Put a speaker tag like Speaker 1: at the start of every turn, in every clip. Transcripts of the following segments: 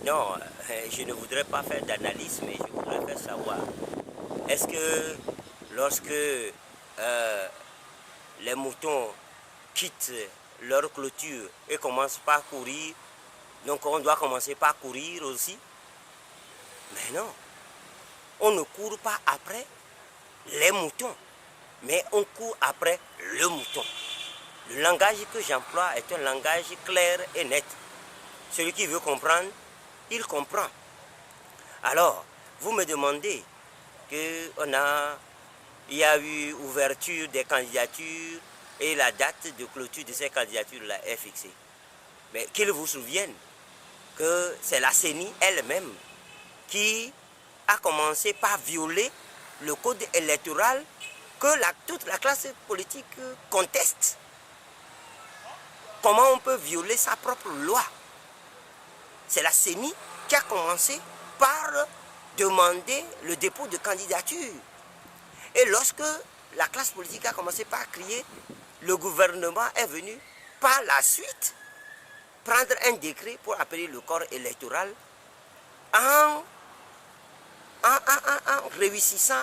Speaker 1: Non, je ne voudrais pas faire d'analyse, mais je voudrais faire savoir. Est-ce que lorsque les moutons quittent leur clôture et commencent par courir, donc on doit commencer par courir aussi? Mais non, on ne court pas après les moutons, mais on court après le mouton. Le langage que j'emploie est un langage clair et net. Celui qui veut comprendre, il comprend. Alors, vous me demandez qu'il y a eu ouverture des candidatures et la date de clôture de ces candidatures-là est fixée. Mais qu'il vous souvienne que c'est la CENI elle-même qui a commencé par violer le code électoral que toute la classe politique conteste. Comment on peut violer sa propre loi? C'est la CENI qui a commencé par demander le dépôt de candidature. Et lorsque la classe politique a commencé par crier, le gouvernement est venu par la suite prendre un décret pour appeler le corps électoral en réussissant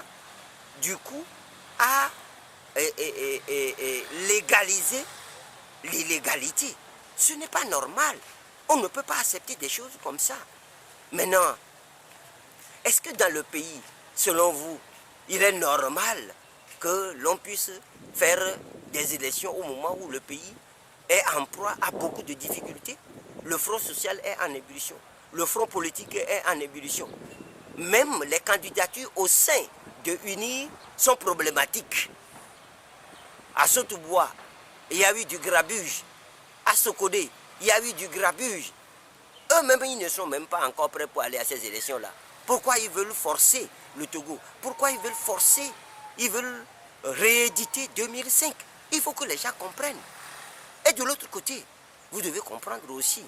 Speaker 1: du coup à légaliser l'illégalité. Ce n'est pas normal. On ne peut pas accepter des choses comme ça. Maintenant, est-ce que dans le pays, selon vous, il est normal que l'on puisse faire des élections au moment où le pays est en proie à beaucoup de difficultés? Le front social est en ébullition. Le front politique est en ébullition. Même les candidatures au sein de UNIR sont problématiques. À Sotobois, il y a eu du grabuge. À Sokodé, il y a eu du grabuge. Eux-mêmes, ils ne sont même pas encore prêts pour aller à ces élections-là. Pourquoi ils veulent forcer le Togo? Pourquoi ils veulent forcer? Ils veulent rééditer 2005. Il faut que les gens comprennent. Et de l'autre côté, vous devez comprendre aussi.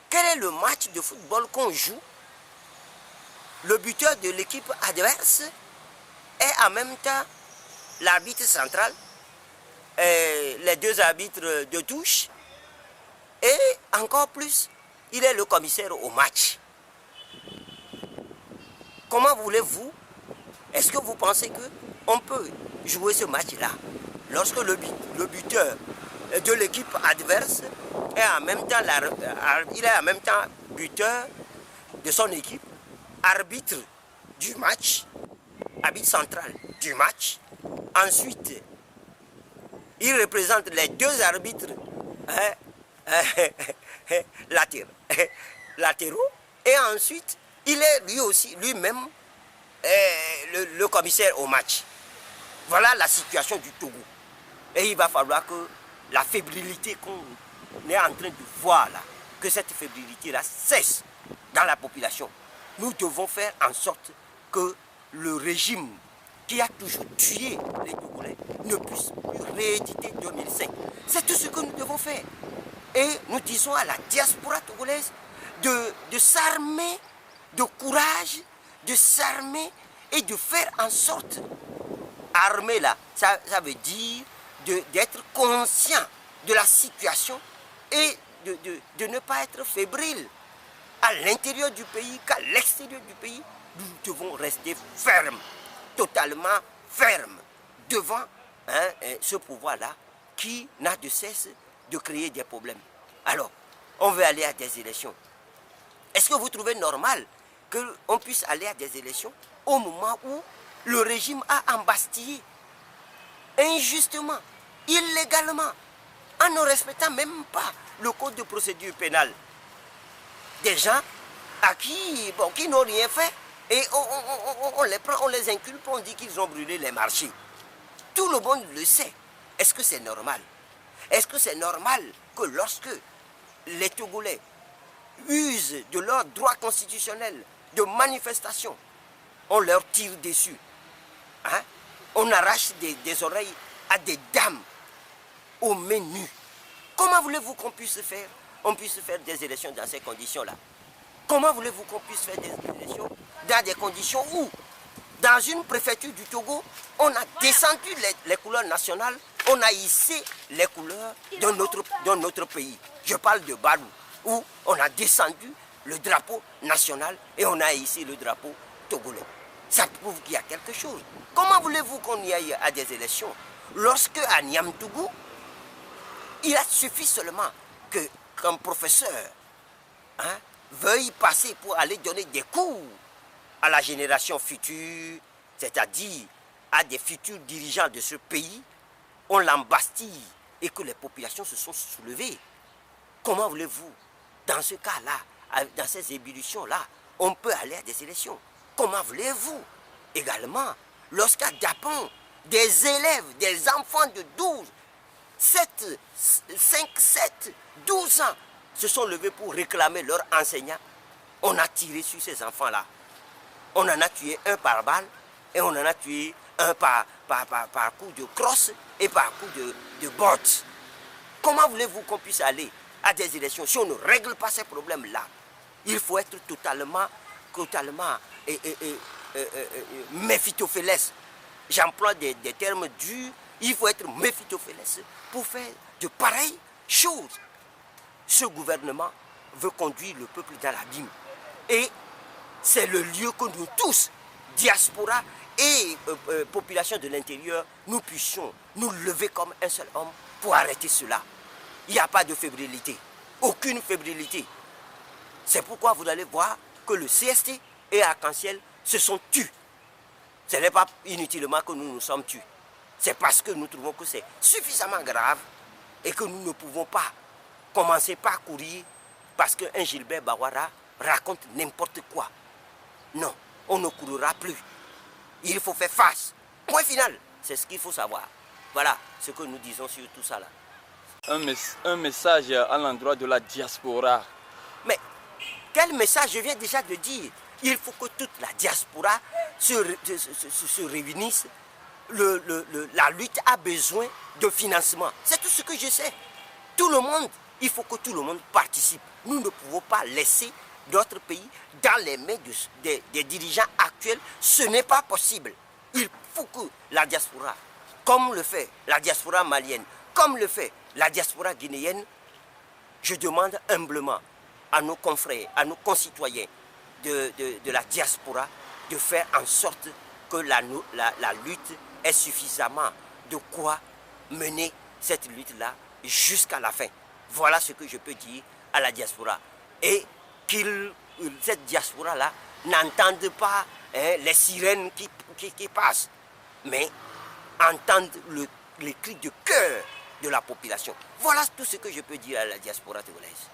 Speaker 1: Quel est le match de football qu'on joue? Le buteur de l'équipe adverse est en même temps l'arbitre central, et les deux arbitres de touche, et encore plus, il est le commissaire au match. Comment voulez-vous? Est-ce que vous pensez qu'on peut jouer ce match-là lorsque le buteur de l'équipe adverse est en même temps, il est en même temps buteur de son équipe, arbitre du match, arbitre central du match. Ensuite, il représente les deux arbitres latéraux. Et ensuite, il est lui aussi, lui-même, le commissaire au match. Voilà la situation du Togo. Et il va falloir que la fébrilité qu'on est en train de voir là, que cette fébrilité-là cesse dans la population. Nous devons faire en sorte que le régime qui a toujours tué les Togolais ne puisse plus rééditer 2005. C'est tout ce que nous devons faire. Et nous disons à la diaspora togolaise de s'armer de courage, de s'armer et de faire en sorte. Armer là, ça veut dire d'être conscient de la situation et de ne pas être fébrile. À l'intérieur du pays qu'à l'extérieur du pays, nous devons rester fermes, totalement fermes, devant ce pouvoir-là qui n'a de cesse de créer des problèmes. Alors, on veut aller à des élections. Est-ce que vous trouvez normal qu'on puisse aller à des élections au moment où le régime a embastillé injustement, illégalement, en ne respectant même pas le code de procédure pénale? Des gens à qui n'ont rien fait et on les prend, on les inculpe, on dit qu'ils ont brûlé les marchés. Tout le monde le sait. Est-ce que c'est normal? Est-ce que c'est normal que lorsque les Togolais usent de leur droit constitutionnel de manifestation, on leur tire dessus, hein? On arrache des oreilles à des dames aux mains nues? Comment voulez-vous qu'on puisse faire? On puisse faire des élections dans ces conditions-là? Comment voulez-vous qu'on puisse faire des élections dans des conditions où, dans une préfecture du Togo, on a descendu les couleurs nationales, on a hissé les couleurs de notre pays? Je parle de Balou, où on a descendu le drapeau national et on a ici le drapeau togolais. Ça prouve qu'il y a quelque chose. Comment voulez-vous qu'on y aille à des élections lorsque à Niamtougou, il a suffi seulement qu'un professeur veuille passer pour aller donner des cours à la génération future, c'est-à-dire à des futurs dirigeants de ce pays, on l'embastille et que les populations se sont soulevées. Comment voulez-vous, dans ce cas-là, dans ces ébullitions-là, on peut aller à des élections? Comment voulez-vous également, lorsqu'à Japon, des élèves, des enfants de 12, 7, 5, 7, 12 ans se sont levés pour réclamer leur enseignant, on a tiré sur ces enfants-là. On en a tué un par balle et on en a tué un par coup de crosse et par coup de botte. Comment voulez-vous qu'on puisse aller à des élections si on ne règle pas ces problèmes-là? Il faut être totalement Méphistophélès. J'emploie des termes durs. Il faut être Méphistophélès pour faire de pareilles choses. Ce gouvernement veut conduire le peuple dans l'abîme. Et c'est le lieu que nous tous, diaspora et population de l'intérieur, nous puissions nous lever comme un seul homme pour arrêter cela. Il n'y a pas de fébrilité, aucune fébrilité. C'est pourquoi vous allez voir que le CST et Arc-en-Ciel se sont tus. Ce n'est pas inutilement que nous nous sommes tus. C'est parce que nous trouvons que c'est suffisamment grave et que nous ne pouvons pas commencer par courir parce qu'un Gilbert Bawara raconte n'importe quoi. Non, on ne courra plus. Il faut faire face. Point final. C'est ce qu'il faut savoir. Voilà ce que nous disons sur tout ça là.
Speaker 2: Un message à l'endroit de la diaspora.
Speaker 1: Mais quel message je viens déjà de dire? Il faut que toute la diaspora se réunisse. La lutte a besoin de financement. C'est tout ce que je sais. Tout le monde, il faut que tout le monde participe. Nous ne pouvons pas laisser d'autres pays dans les mains des dirigeants actuels. Ce n'est pas possible. Il faut que la diaspora, comme le fait la diaspora malienne, comme le fait la diaspora guinéenne, je demande humblement à nos confrères, à nos concitoyens de la diaspora de faire en sorte que la lutte ait suffisamment de quoi mener cette lutte-là jusqu'à la fin. Voilà ce que je peux dire à la diaspora. Et cette diaspora-là n'entende pas les sirènes qui passent, mais entende les cris de cœur de la population. Voilà tout ce que je peux dire à la diaspora togolaise.